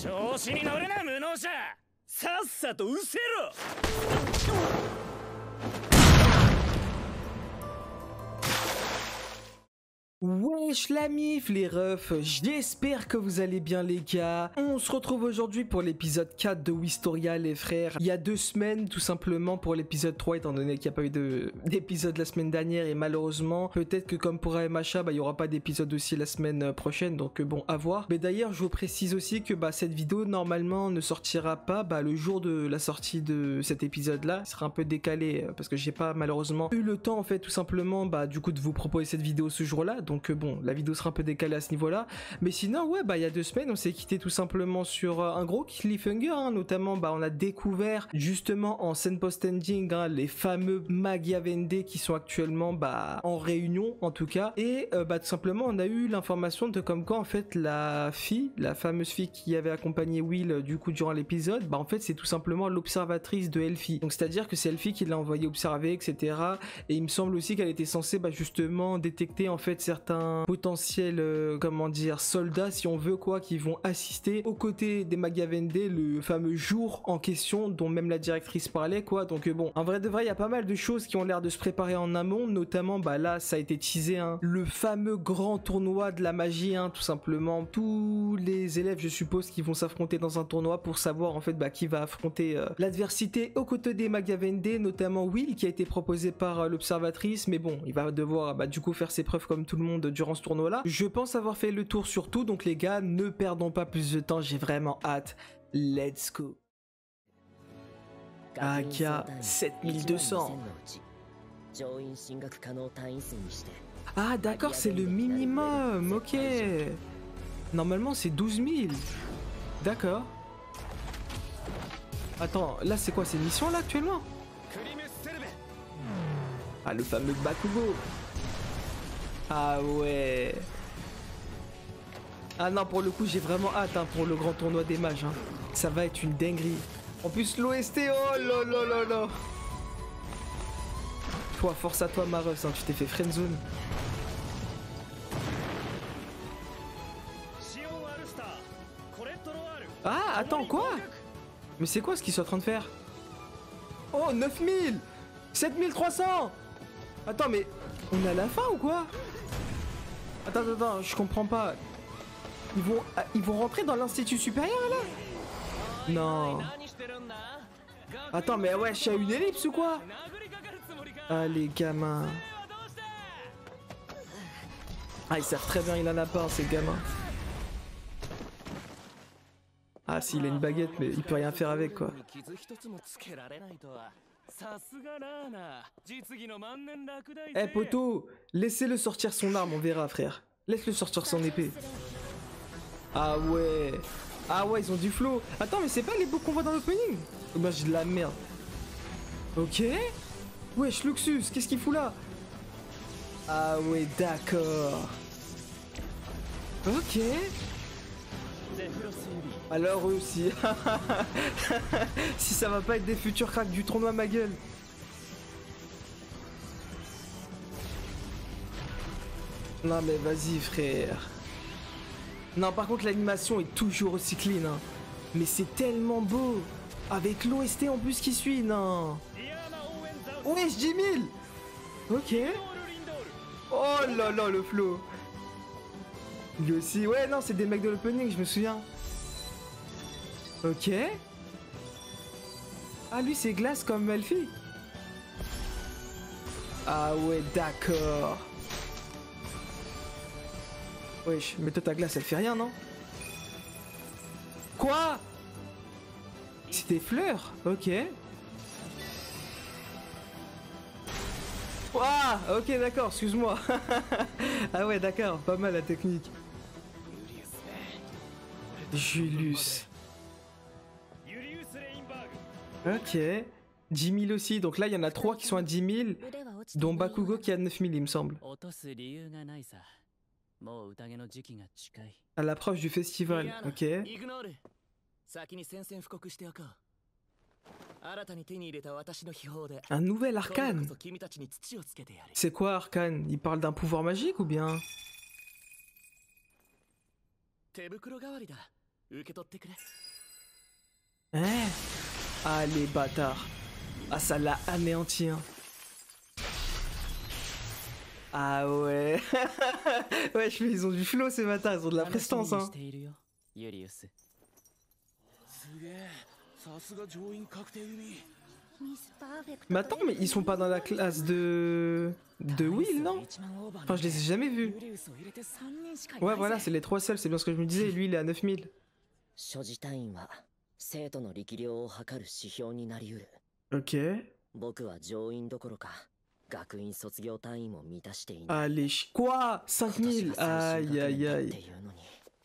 調子に乗るな無能者。さっさと失せろ。Wesh la mif les refs, j'espère que vous allez bien les gars. On se retrouve aujourd'hui pour l'épisode 4 de Wistoria les frères. Il y a 2 semaines tout simplement pour l'épisode 3 étant donné qu'il n'y a pas eu d'épisode la semaine dernière et malheureusement peut-être que comme pour AMHA il n'y aura pas d'épisode aussi la semaine prochaine donc bon à voir. Mais d'ailleurs je vous précise aussi que cette vidéo normalement ne sortira pas le jour de la sortie de cet épisode là. Il sera un peu décalé parce que j'ai pas malheureusement eu le temps en fait tout simplement du coup de vous proposer cette vidéo ce jour là. Donc bon, la vidéo sera un peu décalée à ce niveau-là. Mais sinon, ouais, il y a 2 semaines, on s'est quitté tout simplement sur un gros cliffhanger, hein, notamment, on a découvert justement en scène post-ending les fameux Magiavende qui sont actuellement en réunion en tout cas. Et tout simplement, on a eu l'information de comme quoi en fait la fameuse fille qui avait accompagné Will du coup durant l'épisode, en fait c'est tout simplement l'observatrice de Elfie. Donc c'est-à-dire que c'est Elfie qui l'a envoyé observer, etc. Et il me semble aussi qu'elle était censée justement détecter en fait certains potentiels soldats si on veut qui vont assister aux côtés des Magiavende le fameux jour en question dont même la directrice parlait donc bon en vrai de vrai il y a pas mal de choses qui ont l'air de se préparer en amont, notamment là ça a été teasé le fameux grand tournoi de la magie tout simplement tous les élèves je suppose qui vont s'affronter dans un tournoi pour savoir en fait qui va affronter l'adversité aux côtés des Magiavende, notamment Will qui a été proposé par l'observatrice, mais bon il va devoir du coup faire ses preuves comme tout le monde durant ce tournoi là. Je pense avoir fait le tour sur tout, donc les gars ne perdons pas plus de temps, j'ai vraiment hâte. Let's go. AK 7200. Ah d'accord, c'est le minimum, ok. Normalement c'est 12 000. D'accord. Attends, là c'est quoi, ces missions là actuellement? Ah le fameux Bakugo. Ah ouais. Ah non, pour le coup, j'ai vraiment hâte pour le grand tournoi des mages. Ça va être une dinguerie. En plus, l'OST, oh là là là là. Toi, force à toi, Mareus, tu t'es fait friendzone. Ah, attends, quoi? Mais c'est quoi ce qu'ils sont en train de faire? Oh, 9000 7300. Attends, mais on est à la fin ou quoi? Attends, je comprends pas. Ils vont rentrer dans l'institut supérieur là? Non. Attends, mais ouais, je suis à une ellipse ou quoi? Ah les gamins. Ah ils savent très bien, il en a pas ces gamins. Ah s'il a une baguette mais il peut rien faire avec quoi. Eh poto, laissez-le sortir son arme, on verra frère. Laisse-le sortir son épée. Ah ouais. Ah ouais, ils ont du flow. Attends, mais c'est pas les beaux qu'on voit dans l'opening? Bah j'ai de la merde. Ok. Wesh Luxus, qu'est-ce qu'il fout là? Ah ouais, d'accord. Ok. Alors eux aussi. Si ça va pas être des futurs cracks du tournoi ma gueule. Non mais vas-y frère. Non par contre l'animation est toujours aussi clean Mais c'est tellement beau. Avec l'OST en plus qui suit, non. Ouais, 10 000. Ok. Oh là là le flow. Lui aussi. Ouais non c'est des mecs de l'opening je me souviens. Ok. Ah lui c'est glace comme Elfie. Ah ouais d'accord. Wesh, mais toi ta glace elle fait rien non? Quoi? C'est des fleurs? Ok. Ouah, ok d'accord, excuse-moi. Ah ouais d'accord, pas mal la technique. Julius. Ok. 10 000 aussi, donc là il y en a 3 qui sont à 10 000, dont Bakugo qui est à 9 000 il me semble. À l'approche du festival, ok. Un nouvel arcane. C'est quoi arcane? Il parle d'un pouvoir magique ou bien? Hein? Ah, les bâtards. Ah, ça l'a anéanti, hein. Ah ouais. Ouais, ils ont du flow, ces bâtards, ils ont de la prestance, hein. Mais attends, mais ils sont pas dans la classe de Will, non? Enfin, je les ai jamais vus. Ouais, voilà, c'est les trois seuls, c'est bien ce que je me disais, et lui, il est à 9000. Ok. Allez, quoi? 5000? Aïe, aïe, aïe.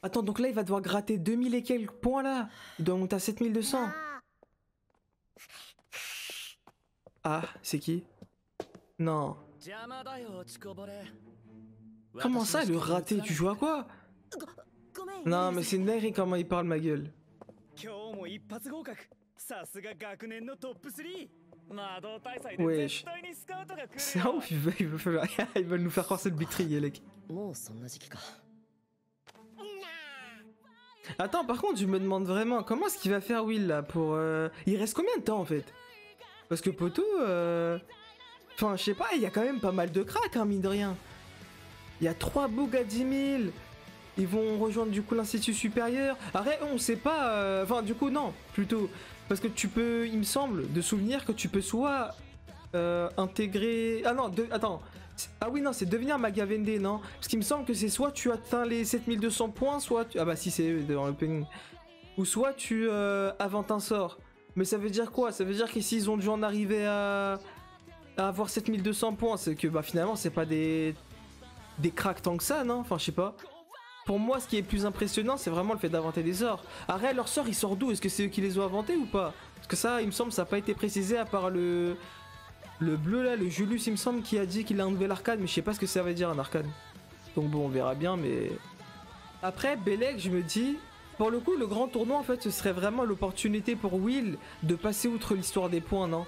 Attends, donc là, il va devoir gratter 2000 et quelques points, là. Il doit monter à 7200. Ah, c'est qui? Non. Comment ça, le raté? Tu joues à quoi? Non, mais c'est Neri comment il parle, ma gueule. Wesh. C'est ouf, ils veulent nous faire croire c'est le Big Tree, Yelek. Attends, par contre, je me demande vraiment, comment est-ce qu'il va faire Will, là, pour... Il reste combien de temps, en fait? Parce que Poto, enfin, je sais pas, il y a quand même pas mal de cracks, hein, mine de rien. Il y a 3 bougs à 10 000. Ils vont rejoindre, du coup, l'Institut Supérieur. Arrête, on sait pas... Enfin, du coup, non, plutôt. Parce que tu peux, il me semble, de souvenir que tu peux soit intégrer... Ah non, attends. Ah oui, non, c'est devenir Magavende, non? Parce qu'il me semble que c'est soit tu atteins les 7200 points, soit... Ah bah si, c'est dans l'opening. Ou soit tu inventes un sort. Mais ça veut dire quoi? Ça veut dire que s'ils ont dû en arriver à avoir 7200 points, c'est que bah finalement c'est pas des cracks tant que ça, non? Enfin je sais pas. Pour moi ce qui est plus impressionnant c'est vraiment le fait d'inventer des sorts. Arrête, leur sort il sort d'où? Est-ce que c'est eux qui les ont inventés ou pas? Parce que ça il me semble ça n'a pas été précisé à part le bleu là, le Julius il me semble qui a dit qu'il a un nouvel arcane, mais je sais pas ce que ça veut dire un arcane. Donc bon on verra bien, mais... Après Belek je me dis... Pour le coup, le grand tournoi, en fait, ce serait vraiment l'opportunité pour Will de passer outre l'histoire des points, non?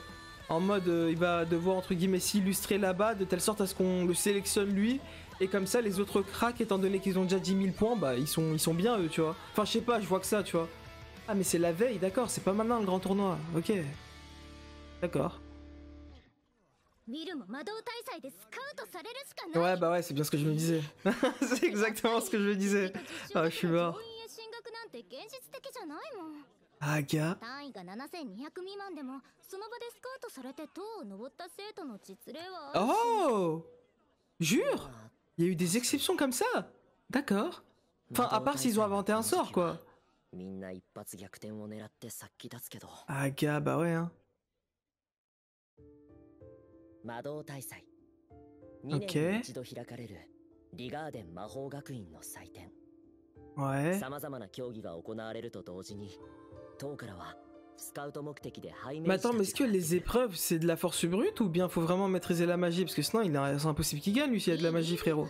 En mode, il va devoir, entre guillemets, s'illustrer là-bas, de telle sorte à ce qu'on le sélectionne lui, et comme ça, les autres cracks, étant donné qu'ils ont déjà 10 000 points, bah, ils sont bien, eux, tu vois. Enfin, je sais pas, je vois que ça, tu vois. Ah, mais c'est la veille, d'accord, c'est pas maintenant le grand tournoi, ok. D'accord. Ouais, bah ouais, c'est bien ce que je me disais. C'est exactement ce que je me disais. Ah, je suis mort. Ah, gars. Oh! Jure? Il y a eu des exceptions comme ça? D'accord. Enfin, à part s'ils ont inventé un sort, quoi. Ah, gars, bah ouais, hein. Ok. Ouais. Mais attends, mais est-ce que les épreuves c'est de la force brute ou bien faut vraiment maîtriser la magie? Parce que sinon c'est impossible qu'il gagne lui s'il y a de la magie, frérot.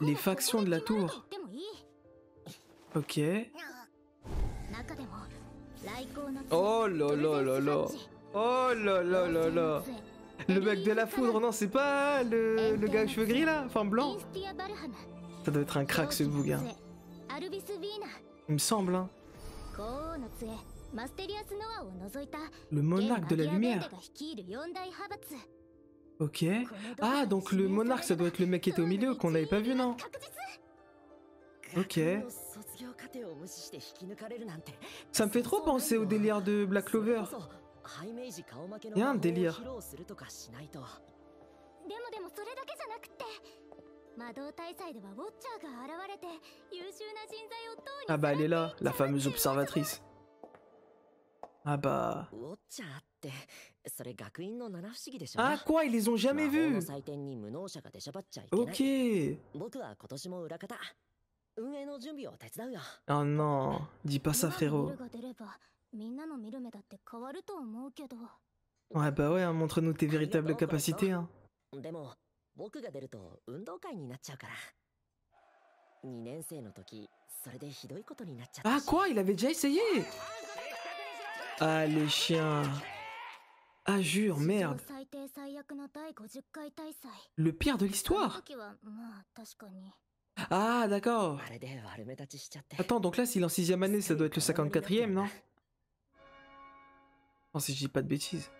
Les factions de la tour. Ok. Oh là là là là. Oh là là là là. Le mec de la foudre, non, c'est pas le gars aux cheveux gris là, enfin blanc. Ça doit être un crack ce bouga. Il me semble, hein. Le monarque de la lumière. Ok. Ah, donc le monarque, ça doit être le mec qui était au milieu, qu'on n'avait pas vu, non? Ok. Ça me fait trop penser au délire de Black Clover. Il y a un délire. Ah bah elle est là, la fameuse observatrice. Ah bah... Ah quoi, ils les ont jamais vus? Ok. Oh non, dis pas ça frérot. Ouais bah ouais, hein, montre-nous tes véritables capacités. Hein. Ah quoi, il avait déjà essayé? Ah les chiens. Ah, jure, merde. Le pire de l'histoire. Ah, d'accord. Attends, donc là, s'il est en 6ème année, ça doit être le 54ème, non? Non, si je dis pas de bêtises.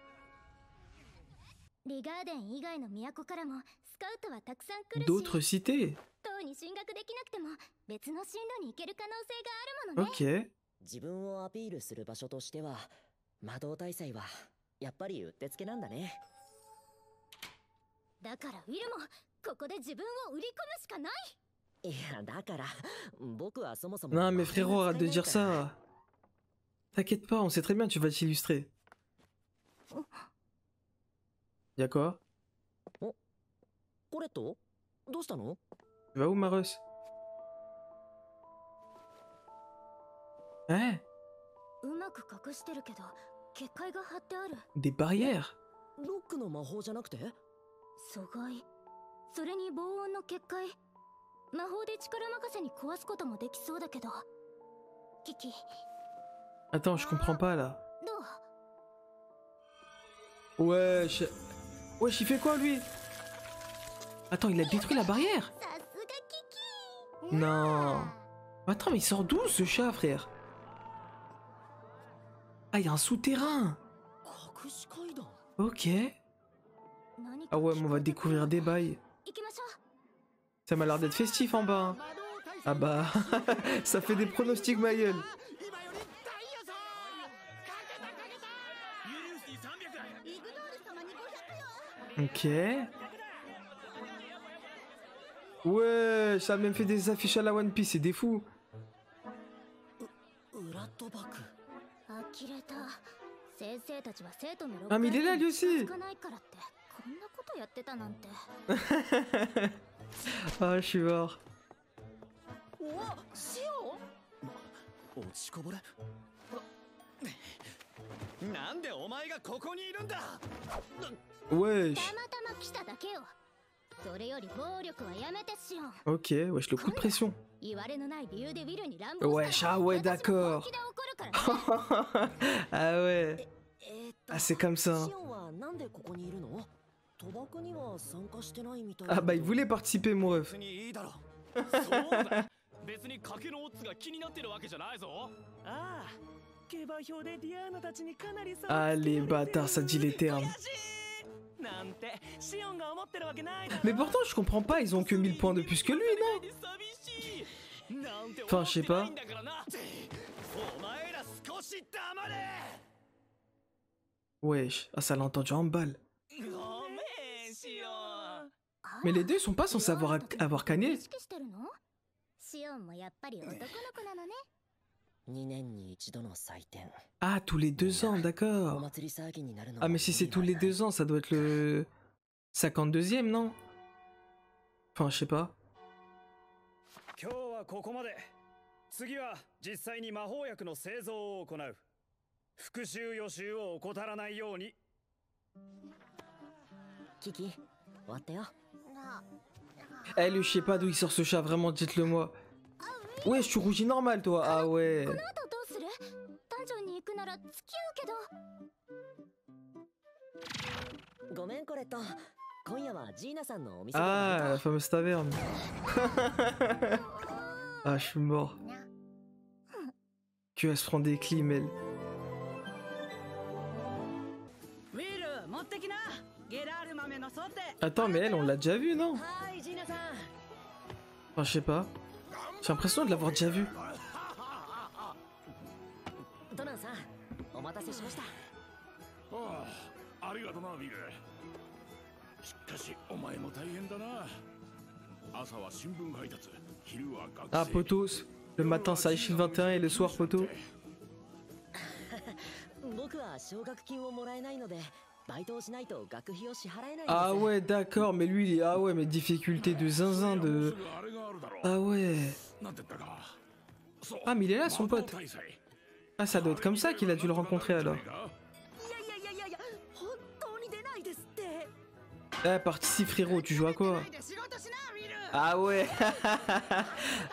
D'autres cités. Ok. 自分をアピールする場所としては魔導大祭はやっぱりうってつけなんだね。だからウィルもここで自分を売り込むしかない。いやだから僕はそもそも Non, mais frérot, arrête de dire ça. T'inquiète pas, on sait très bien, tu vas t'illustrer. Y'a quoi? これとどうしたの？ Tu vas où, Marus? Hein? Des barrières? ロックの魔法じゃなくて？阻害。それに防音の結界。魔法で力任せに壊すこともできそうだけど。キキ。 Attends, je comprends pas là. どう？ Wesh. Wesh, il fait quoi lui? Attends, il a détruit la barrière? さすがキキ。 Non. Attends, mais il sort d'où ce chat, frère? Ah, il y a un souterrain. Ok. Ah ouais, mais on va découvrir des bails. Ça m'a l'air d'être festif en bas. Hein. Ah bah, ça fait des pronostics, ma gueule. Ok. Ouais, ça a même fait des affiches à la One Piece, c'est des fous. Ah mais il est là lui aussi. Ah je suis mort. Wesh. Ok, wesh, le coup de pression. Wesh, ah ouais, d'accord. Ah ouais. Ah, c'est comme ça. Ah bah, il voulait participer, mon ref. Allez, bâtard, ça dit les termes. Mais pourtant, je comprends pas, ils ont que 1000 points de plus que lui, non? Enfin, je sais pas. Wesh, ah, ça l'a entendu en balle. Mais les deux sont pas censés avoir cagné. Ah, tous les 2 ans, d'accord. Ah, mais si c'est tous les 2 ans, ça doit être le 52e, non? Enfin, je sais pas. Eh, lui, je sais pas d'où il sort ce chat, vraiment, dites-le moi. Ouais, je suis rougi normal, toi. Ah ouais. Ah, la fameuse taverne. Ah, je suis mort. Que elle se prend des clims, elle. Attends, mais elle, on l'a déjà vu, non? Enfin, je sais pas. J'ai l'impression de l'avoir déjà vu. Ah, potos. Le matin, ça échille 21 et le soir, potos. Ah ouais, d'accord, mais lui, ah ouais, mais difficulté de zinzin de... Ah ouais. Ah, mais il est là, son pote. Ah, ça doit être comme ça qu'il a dû le rencontrer, alors. Eh, participe, frérot, tu joues à quoi? Ah ouais.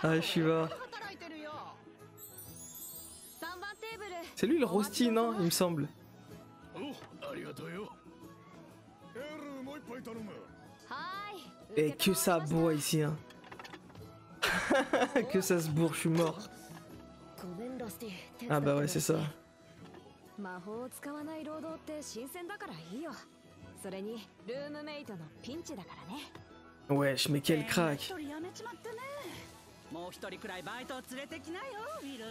Ah, je suis mort. C'est lui le Rosti, non? Il me semble. Et que ça boit ici, hein. Que ça se bourre, je suis mort. Ah bah ouais, c'est ça. 魔法を使わない労働って新鮮だからいいよ。それにルームメイトのピンチだからね。 Wesh, mais quel crack. もう一人くらいバイトを連れてきなよ、ウィル。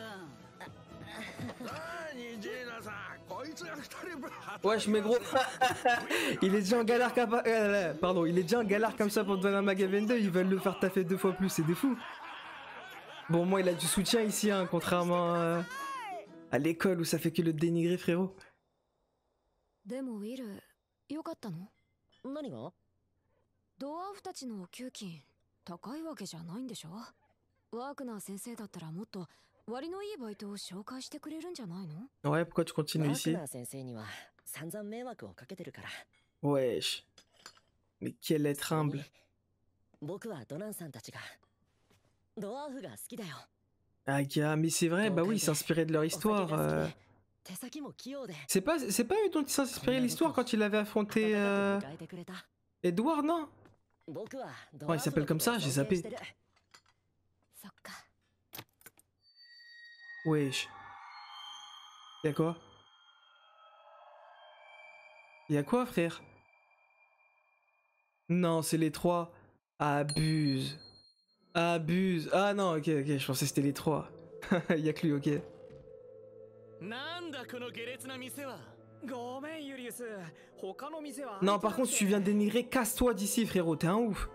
Wesh, mais gros, il est déjà en galère pardon, il est déjà en galère comme ça pour te donner un Mag 22, ils veulent le faire taffer 2 fois plus, c'est des fous. Bon, moi il a du soutien ici, hein, contrairement à l'école où ça fait que le dénigrer, frérot. でもウィル、よかったの？何が？ドワーフたちの給金高いわけじゃないんでしょ？ワークナー先生だったらもっと割のいいバイトを紹介してくれるんじゃないの？ Ouais, pourquoi tu continues ici? ワークナー先生には散々迷惑をかけてるから。 Wesh. Mais quel être humble. 僕はドナンさんたちがドワーフが好きだよ。 Ah gars, mais c'est vrai, bah oui, il s'inspirait de leur histoire. C'est pas eux dont il s'inspirait l'histoire quand il avait affronté Edward, non? Oh, il s'appelle comme ça, j'ai zappé. そっか。 Wesh. Y'a quoi? Y'a quoi, frère? Non, c'est les 3. Abuse. Abuse. Ah non, ok, je pensais que c'était les 3. Y'a que lui, ok. Non, par contre, si tu viens dénigrer, casse-toi d'ici, frérot, t'es un ouf.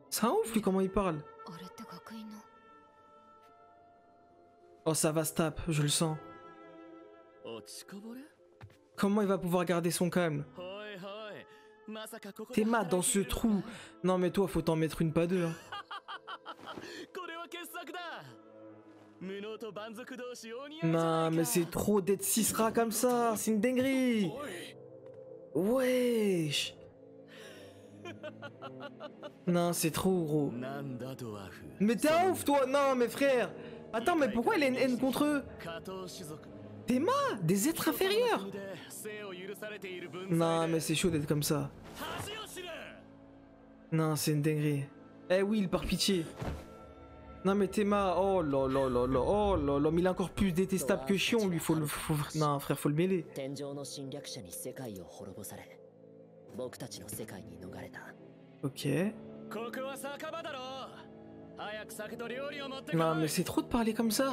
C'est un ouf, lui, comment il parle. Oh, ça va se tape, je le sens. Comment il va pouvoir garder son calme? T'es mat dans ce trou. Non mais toi, faut t'en mettre une, pas deux. Hein. Non mais c'est trop d'être 6 rats comme ça, c'est une dinguerie. Wesh. Non, c'est trop gros. Mais t'es un ouf toi. Non mais frère. Attends, mais pourquoi il a une haine contre eux? Des mains, des êtres inférieurs. Non mais c'est chaud d'être comme ça. Non, c'est une dinguerie. Eh Will, par pitié. Non mais Théma, oh là là là là, oh là là, mais il est encore plus détestable que chiant, lui, faut le... Non frère, faut le mêler. Ok. Non mais c'est trop de parler comme ça.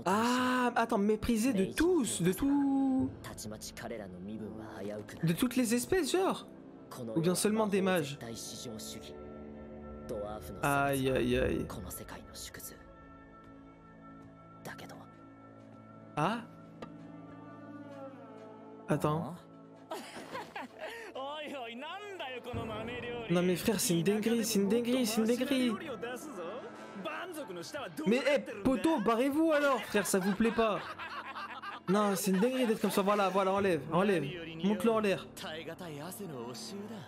Ah, attends, mépriser de tous, de tout... De toutes les espèces, genre? Ou bien seulement des mages? Aïe aïe aïe. Ah? Attends. Non mais frère, c'est une dinguerie, c'est une dinguerie, c'est une dinguerie. Mais hé, poteau, barrez-vous alors, frère, ça vous plaît pas? Non, c'est une dinguerie d'être comme ça, voilà, voilà, enlève, enlève. Monte-le en l'air.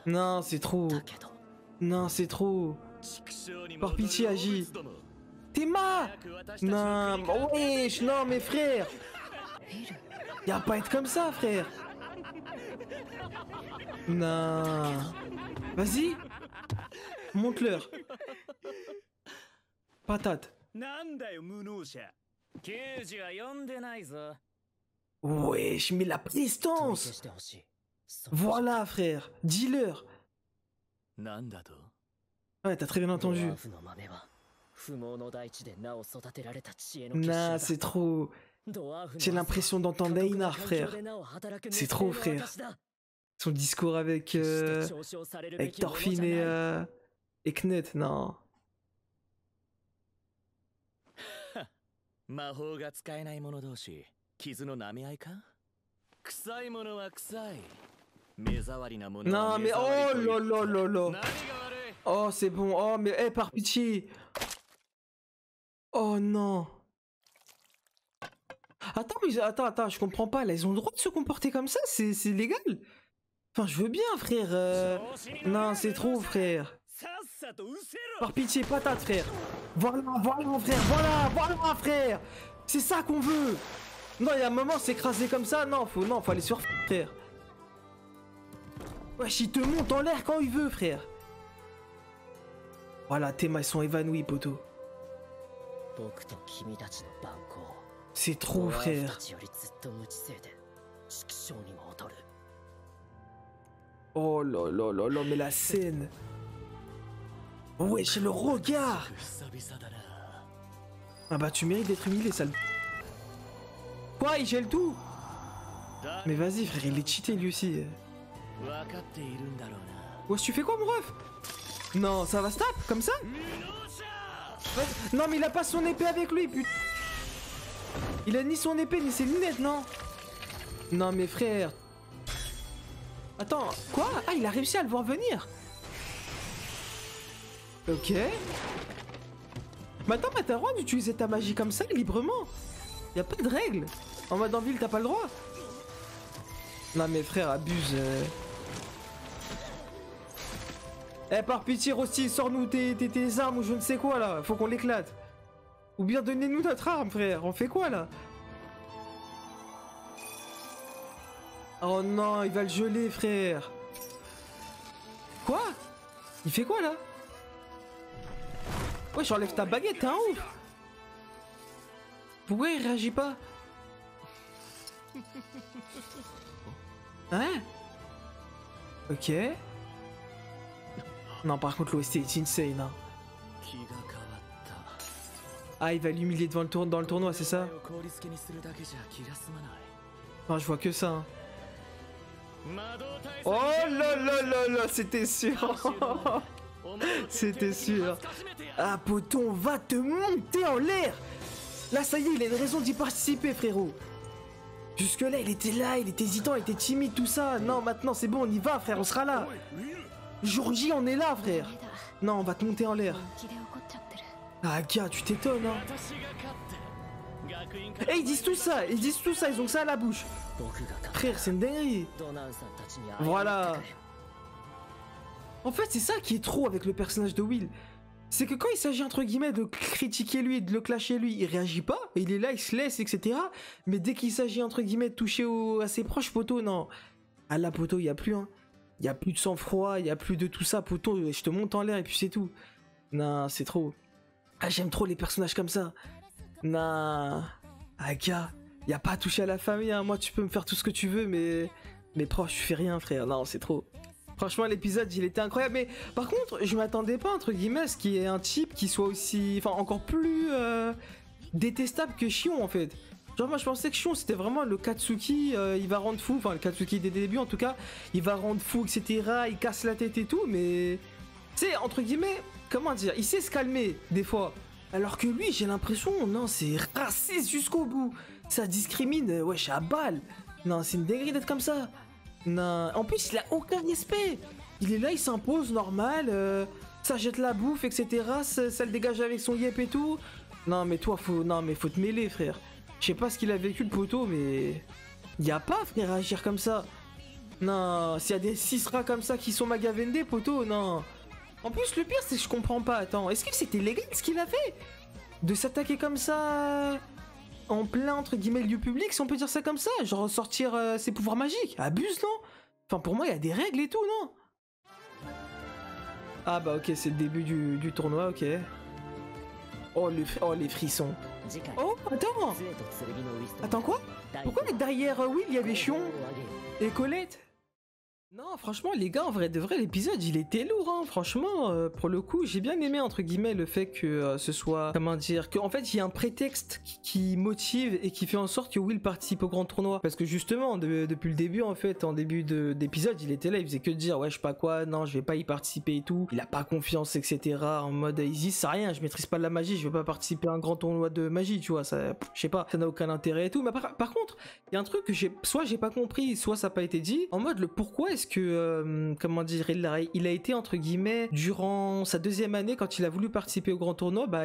Non, c'est trop. Non, c'est trop. Par pitié, agis. Théma! Non, wesh, non, mais frère! Y'a pas à être comme ça, frère! Non. Vas-y. Monte-leur. Patate. Wesh, mais la prestance! Voilà, frère. Dis-leur. Ouais, t'as très bien entendu. Nah, c'est trop. J'ai l'impression d'entendre Einar, frère. C'est trop, frère. Son discours avec Thorfinn et Knut, non. Non, mais oh là là là là. Oh, c'est bon. Oh, mais hey, par pitié. Oh non. Attends, mais attends, je comprends pas. Là, ils ont le droit de se comporter comme ça, c'est légal. Enfin, je veux bien, frère. Non, c'est trop, frère. Par pitié, patate, frère. Voilà, frère. Voilà, frère. C'est ça qu'on veut. Non, il y a un moment, s'écraser comme ça. Non, faut aller sur frère. Wesh, il te monte en l'air quand il veut, frère. Voilà, tes mains sont évanouies, poteau. C'est trop, frère. Oh là là là là, mais la scène. Wesh, le regard. Ah bah, tu mérites d'être humilié, sale. Quoi, il gèle tout? Mais vas-y, frère, il est cheaté lui aussi. Wesh, tu fais quoi, mon ref? Non, ça va se taper, comme ça? Ouais. Non, mais il a pas son épée avec lui, putain. Il a ni son épée, ni ses lunettes, non? Non, mais frère. Attends, quoi? Ah, il a réussi à le voir venir. Ok. Mais attends, mais t'as le droit d'utiliser ta magie comme ça, librement. Y a pas de règle. En mode en ville, t'as pas le droit. Non, mais frère, abuse. Eh, par pitié, Rosty, sors-nous tes armes ou je ne sais quoi, là. Faut qu'on l'éclate. Ou bien donnez-nous notre arme, frère. On fait quoi, là? Oh non, il va le geler, frère. Quoi? Il fait quoi, là? Ouais, j'enlève ta baguette, t'es un ouf. Pourquoi il réagit pas? Hein? Ok. Non, par contre, l'OST est insane, hein. Ah, il va l'humilier dans le tournoi, c'est ça? Non, je vois que ça. Hein. Oh là là là là, c'était sûr. C'était sûr. Ah, poton, va te monter en l'air. Là, ça y est, il a une raison d'y participer, frérot. Jusque-là, il était hésitant, il était timide, tout ça. Non, maintenant, c'est bon, on y va, frère, on sera là. Jour J, on est là, frère. Non, on va te monter en l'air. Ah, gars, tu t'étonnes, hein. Eh, ils disent tout ça, ils ont que ça à la bouche. Frère, c'est une dinguerie. Voilà. En fait, c'est ça qui est trop avec le personnage de Will. C'est que quand il s'agit entre guillemets de critiquer lui et de le clasher lui, il réagit pas, il est là, il se laisse, etc. Mais dès qu'il s'agit entre guillemets de toucher à ses proches, poteau, non. Ah là, poteau, il y a plus, hein. Il y a plus de sang-froid, il y a plus de tout ça, poteau, je te monte en l'air et puis c'est tout. Non, c'est trop. Ah, j'aime trop les personnages comme ça. Non. Ah, gars, y a pas à toucher à la famille, hein. Moi, tu peux me faire tout ce que tu veux, mais mes proches, tu fais rien, frère. Non, c'est trop. Franchement, l'épisode, il était incroyable. Mais par contre, je m'attendais pas, entre guillemets, à ce qu'il y ait un type qui soit aussi... Enfin, encore plus détestable que Shion, en fait. Genre, moi, je pensais que Shion, c'était vraiment le Katsuki, il va rendre fou. Enfin, le Katsuki des débuts, en tout cas. Il va rendre fou, etc. Il casse la tête et tout, mais... Tu sais, entre guillemets, comment dire, il sait se calmer, des fois. Alors que lui, j'ai l'impression, non, c'est raciste jusqu'au bout. Ça discrimine, wesh, à balle. Non, c'est une dinguerie d'être comme ça. Non, en plus, il a aucun respect. Il est là, il s'impose, normal. Ça jette la bouffe, etc. Ça le dégage avec son yep et tout. Non, mais toi, faut te mêler, frère. Je sais pas ce qu'il a vécu, le poteau, mais... Y a pas, frère, à agir comme ça. Non, s'il y a des 6 rats comme ça qui sont magavendés, poteau, non. En plus, le pire, c'est que je comprends pas. Attends, est-ce que c'était légal ce qu'il a fait? De s'attaquer comme ça en plein, entre guillemets, lieu public, si on peut dire ça comme ça? Genre sortir ses pouvoirs magiques? Abuse, non? Enfin, pour moi, il y a des règles et tout, non? Ah bah ok, c'est le début du tournoi, ok. Oh, les frissons. Oh, attends! Attends, quoi? Pourquoi derrière Will, il y avait Shion et Colette? Non, franchement, les gars, en vrai de vrai, l'épisode, il était lourd, hein. Franchement, pour le coup, j'ai bien aimé, entre guillemets, le fait que ce soit, comment dire, qu'en fait, il y a un prétexte qui motive et qui fait en sorte que Will participe au grand tournoi. Parce que justement, depuis le début, en fait, en début d'épisode, il était là, il faisait que dire, ouais, je sais pas quoi, non, je vais pas y participer et tout. Il a pas confiance, etc. En mode, il dit, c'est rien, je maîtrise pas de la magie, je vais pas participer à un grand tournoi de magie, tu vois, ça, je sais pas, ça n'a aucun intérêt et tout. Mais par contre, il y a un truc que soit j'ai pas compris, soit ça n'a pas été dit, en mode, le pourquoi est-ce parce que, comment dire, il a été, entre guillemets, durant sa deuxième année, quand il a voulu participer au grand tournoi, bah,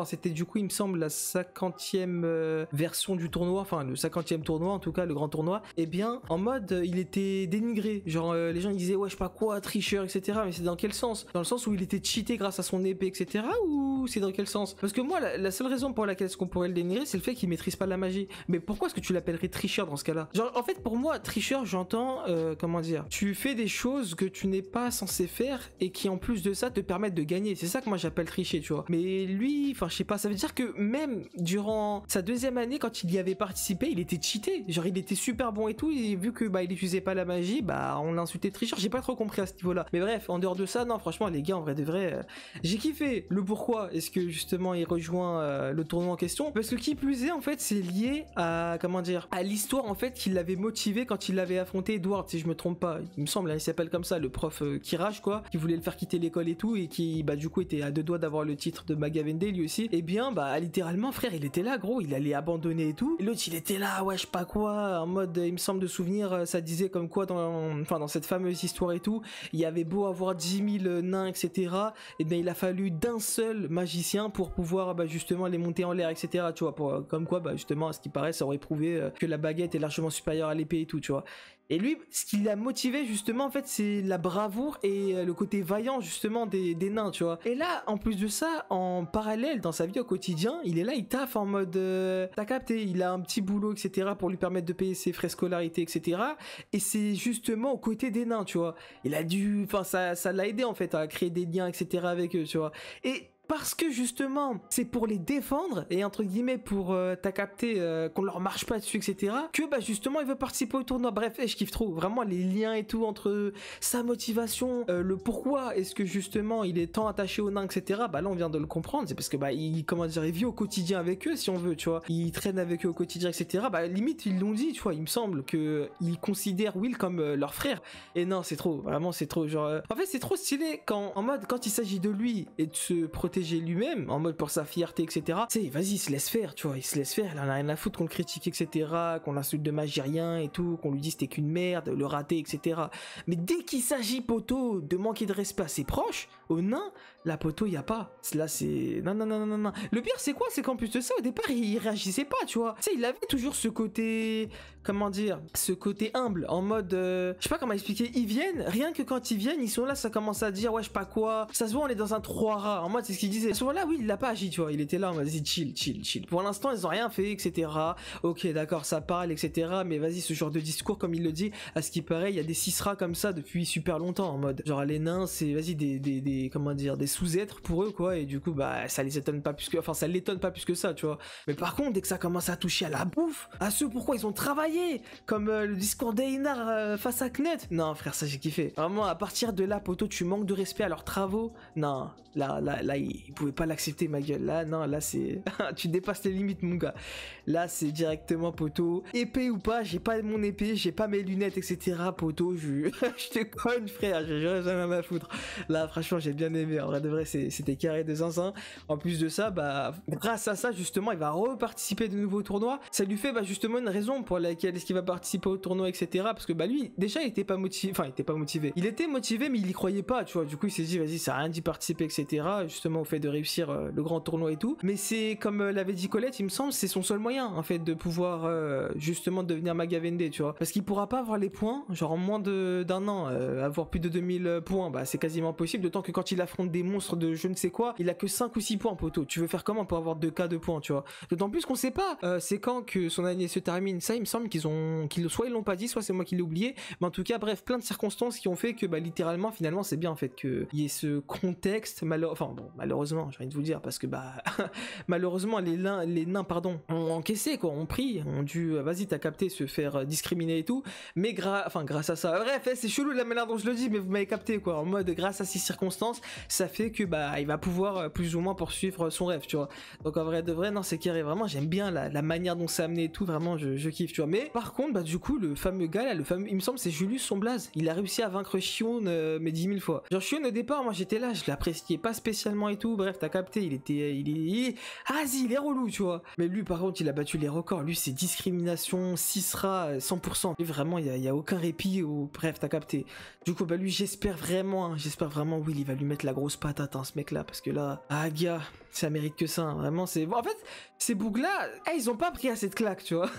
c'était du coup, il me semble, la 50e version du tournoi, enfin, le 50e tournoi, en tout cas, le grand tournoi, et bien, en mode, il était dénigré. Genre, les gens, ils disaient, ouais, je sais pas quoi, tricheur, etc. Mais c'est dans quel sens? Dans le sens où il était cheaté grâce à son épée, etc. Ou c'est dans quel sens? Parce que moi, la seule raison pour laquelle est-ce qu'on pourrait le dénigrer, c'est le fait qu'il maîtrise pas la magie. Mais pourquoi est-ce que tu l'appellerais tricheur dans ce cas-là? Genre, en fait, pour moi, tricheur, j'entends, comment dire, tu fais des choses que tu n'es pas censé faire et qui, en plus de ça, te permettent de gagner. C'est ça que moi j'appelle tricher, tu vois. Mais lui, enfin, je sais pas, ça veut dire que même durant sa deuxième année, quand il y avait participé, il était cheaté. Genre, il était super bon et tout, et vu que, bah, il utilisait pas la magie, bah, on l'a insulté tricheur. J'ai pas trop compris à ce niveau-là. Mais bref, en dehors de ça, non, franchement, les gars, en vrai de vrai, j'ai kiffé. Le pourquoi est-ce que, justement, il rejoint le tournoi en question? Parce que qui plus est, en fait, c'est lié à, comment dire, à l'histoire, en fait, qui l'avait motivé quand il l'avait affronté Edward, si je me trompe pas. Il me semble, hein, il s'appelle comme ça, le prof qui rage, quoi, qui voulait le faire quitter l'école et tout, et qui, bah, du coup, était à deux doigts d'avoir le titre de Magavende, lui aussi. Et bien, bah, littéralement, frère, il était là, gros, il allait abandonner et tout. Et l'autre, il était là, ouais, je sais pas quoi, en mode, il me semble de souvenir, ça disait comme quoi, dans cette fameuse histoire et tout, il y avait beau avoir 10 000 nains, etc. Et bien, il a fallu d'un seul magicien pour pouvoir, bah, justement, les monter en l'air, etc. Tu vois, comme quoi, bah, justement, à ce qui paraît, ça aurait prouvé que la baguette est largement supérieure à l'épée et tout, tu vois. Et lui, ce qui l'a motivé justement, en fait, c'est la bravoure et le côté vaillant justement des nains, tu vois. Et là, en plus de ça, en parallèle, dans sa vie au quotidien, il est là, il taffe en mode, t'as capté, il a un petit boulot, etc. pour lui permettre de payer ses frais scolarité, etc. Et c'est justement aux côtés des nains, tu vois. Il a dû, enfin, ça l'a aidé en fait à créer des liens, etc. avec eux, tu vois. Et parce que justement, c'est pour les défendre et entre guillemets pour t'as capté qu'on leur marche pas dessus, etc. que bah justement il veut participer au tournoi. Bref, je kiffe trop vraiment les liens et tout entre sa motivation, le pourquoi est-ce que justement il est tant attaché aux nains, etc. Bah là on vient de le comprendre, c'est parce que bah il vit au quotidien avec eux si on veut, tu vois. Il traîne avec eux au quotidien, etc. Bah limite ils l'ont dit, tu vois. Il me semble que ils considèrent Will comme leur frère. Et non, c'est trop, vraiment c'est trop. Genre, en fait c'est trop stylé quand il s'agit de lui et de se protéger lui-même, en mode pour sa fierté, etc. Tu sais, vas-y, il se laisse faire, tu vois, il se laisse faire, il en a rien à foutre qu'on le critique, etc., qu'on l'insulte de magicien et tout, qu'on lui dise c'était qu'une merde, le raté, etc. Mais dès qu'il s'agit, poteau, de manquer de respect à ses proches, aux nains, la poteau, y a pas. Là, c'est... Non. Le pire, c'est quoi? C'est qu'en plus de ça, au départ, il réagissait pas, tu vois. Tu sais, il avait toujours ce côté... Comment dire? Ce côté humble, en mode... Je sais pas comment expliquer. Ils viennent, rien que quand ils viennent, ils sont là, ça commence à dire, ouais, je sais pas quoi. Ça se voit, on est dans un 3 rats. En mode, c'est ce qu'il disait. À ce moment-là, oui, il l'a pas agi, tu vois. Il était là, on m'a dit, chill. Pour l'instant, ils ont rien fait, etc. Ok, d'accord, ça parle, etc. Mais vas-y, ce genre de discours, comme il le dit, à ce qui paraît, il y a des 6 rats comme ça depuis super longtemps, en mode... Genre, les nains, c'est, vas-y, comment dire, des sous-êtres pour eux, quoi. Et du coup, bah, ça l'étonne pas plus que ça, tu vois. Mais par contre, dès que ça commence à toucher à la bouffe, à ce pourquoi ils ont travaillé, comme le discours d'Einar face à Knut. Non, frère, ça j'ai kiffé. Vraiment, à partir de là, poto, tu manques de respect à leurs travaux. Non, là, ils pouvaient pas l'accepter, ma gueule. Là, c'est... tu dépasses les limites, mon gars. Là, c'est directement, poto. Épée ou pas, j'ai pas mon épée, j'ai pas mes lunettes, etc. Poto, je te conne, frère, j'ai rien à foutre. Là, franchement, j'ai bien aimé. En vrai de vrai, c'était carré de zinzin. En plus de ça, bah, grâce à ça, justement, il va reparticiper de nouveaux tournois. Ça lui fait, bah, justement, une raison pour laquelle est-ce qu'il va participer au tournoi, etc. Parce que, bah, lui, déjà, il était pas motivé. Enfin, il était pas motivé. Il était motivé, mais il y croyait pas, tu vois. Du coup, il s'est dit, vas-y, ça a rien d'y participer, etc. Justement, au fait de réussir le grand tournoi et tout. Mais c'est, comme l'avait dit Colette, il me semble, c'est son seul moyen, en fait, de pouvoir, justement, devenir Magavende, tu vois. Parce qu'il pourra pas avoir les points, genre, en moins d'un an, avoir plus de 2000 points, bah, c'est quasiment impossible. D'autant que quand il affronte des monstres de je ne sais quoi, il a que 5 ou 6 points, poteau. Tu veux faire comment pour avoir 2K de points, tu vois? D'autant plus qu'on sait pas c'est quand que son année se termine. Ça, il me semble soit ils l'ont pas dit, soit c'est moi qui l'ai oublié. Mais en tout cas, bref, plein de circonstances qui ont fait que, bah, littéralement, finalement, c'est bien, en fait, qu'il y ait ce contexte, malheureusement, j'ai envie de vous dire, parce que, bah, malheureusement, les nains, pardon, ont encaissé, quoi, ont pris, ont dû, vas-y, t'as capté, se faire discriminer et tout. Mais grâce à ça, bref, c'est chelou la manière dont je le dis, mais vous m'avez capté, quoi, en mode, grâce à ces circonstances, ça fait que, bah, il va pouvoir plus ou moins poursuivre son rêve, tu vois. Donc en vrai de vrai, non, c'est carré, vraiment, j'aime bien la manière dont c'est amené et tout, vraiment, je kiffe, tu vois. Mais Mais par contre, bah du coup, le fameux gars là, il me semble c'est Julius son blaze. Il a réussi à vaincre Shion mais 10 000 fois. Genre Shion au départ, moi j'étais là, je l'appréciais pas spécialement et tout. Bref, t'as capté, il est relou, tu vois. Mais lui par contre, il a battu les records. Lui c'est discrimination, Sisra 100%. Lui vraiment, il y a aucun répit. Bref, t'as capté. Du coup, bah lui, j'espère vraiment, Will, il va lui mettre la grosse patate, hein, ce mec-là, parce que là, ah gars, ça mérite que ça, hein. Vraiment, c'est... En fait, ces bougs-là, ils ont pas pris assez de claques, tu vois.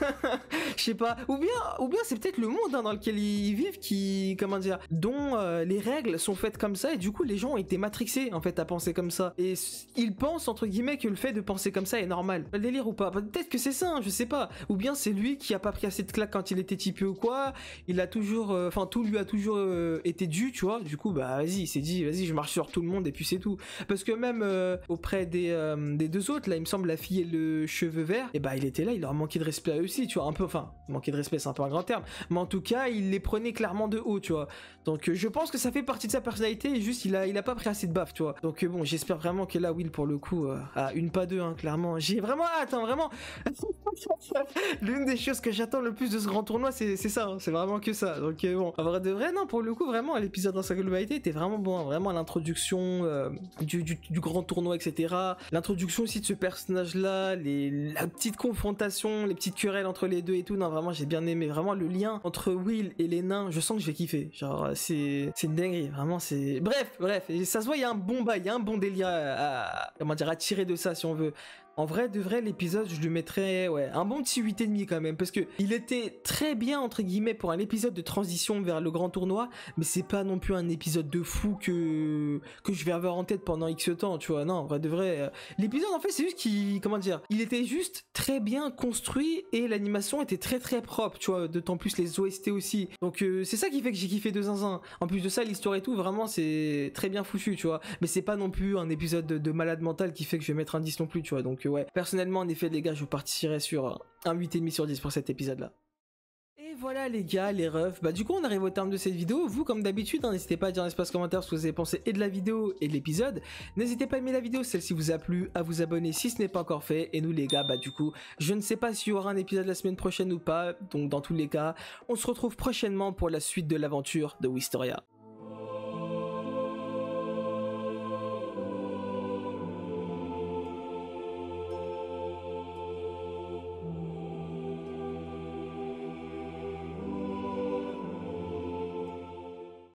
Je sais pas. Ou bien c'est peut-être le monde hein, dans lequel ils vivent qui, comment dire, dont les règles sont faites comme ça, et du coup, les gens ont été matrixés, en fait, à penser comme ça. Et ils pensent, entre guillemets, que le fait de penser comme ça est normal. Le délire ou pas. Peut-être que c'est ça, hein, je sais pas. Ou bien c'est lui qui a pas pris assez de claques quand il était typé ou quoi. Il a toujours... Enfin, tout lui a toujours été dû, tu vois. Du coup, bah, vas-y, il s'est dit, vas-y, je marche sur tout le monde, et puis c'est tout. Parce que même auprès des deux autres, là, il me semble, la fille et le cheveu vert, et bah, il était là, il leur manquait de respect à eux aussi, tu vois. Un peu, enfin, manquer de respect, c'est un peu un grand terme. Mais en tout cas, il les prenait clairement de haut, tu vois. Donc, je pense que ça fait partie de sa personnalité, et juste, il a pas pris assez de baffe, tu vois. Donc, bon, j'espère vraiment que là, Will, pour le coup, une pas deux, hein, clairement. J'ai vraiment hâte, hein, vraiment. L'une des choses que j'attends le plus de ce grand tournoi, c'est ça, hein, c'est vraiment que ça. Donc, bon, en vrai de vrai, non, pour le coup, vraiment, l'épisode dans sa globalité était vraiment bon, hein, vraiment l'introduction du grand tournoi, etc. L'introduction aussi de ce personnage-là, la petite confrontation, les petites querelles entre les deux et tout, non, vraiment, j'ai bien aimé. Vraiment, le lien entre Will et les nains, je sens que je vais kiffer. Genre, c'est une dinguerie, vraiment, c'est... Bref, et ça se voit, il y a un bon bail, il y a un bon délire comment dire, à tirer de ça, si on veut. En vrai, de vrai, l'épisode, je lui mettrais un bon petit 8,5 quand même, parce que il était très bien, entre guillemets, pour un épisode de transition vers le grand tournoi, mais c'est pas non plus un épisode de fou que je vais avoir en tête pendant X temps, tu vois. Non, en vrai, de vrai, l'épisode, en fait, c'est juste comment dire, il était juste très bien construit et l'animation était très très propre, tu vois, d'autant plus les OST aussi. Donc, c'est ça qui fait que j'ai kiffé de zinzin. En plus de ça, l'histoire et tout, vraiment, c'est très bien foutu, tu vois. Mais c'est pas non plus un épisode de malade mental qui fait que je vais mettre un 10 non plus, tu vois. Donc, ouais, personnellement, en effet, les gars, je partirais sur un 8,5 sur 10 pour cet épisode-là. Et voilà les gars, les refs, bah du coup on arrive au terme de cette vidéo. Vous comme d'habitude, hein, n'hésitez pas à dire dans l'espace commentaire ce que vous avez pensé et de la vidéo et de l'épisode. N'hésitez pas à aimer la vidéo si celle-ci vous a plu, à vous abonner si ce n'est pas encore fait. Et nous les gars, bah du coup, je ne sais pas s'il y aura un épisode la semaine prochaine ou pas. Donc dans tous les cas, on se retrouve prochainement pour la suite de l'aventure de Wistoria.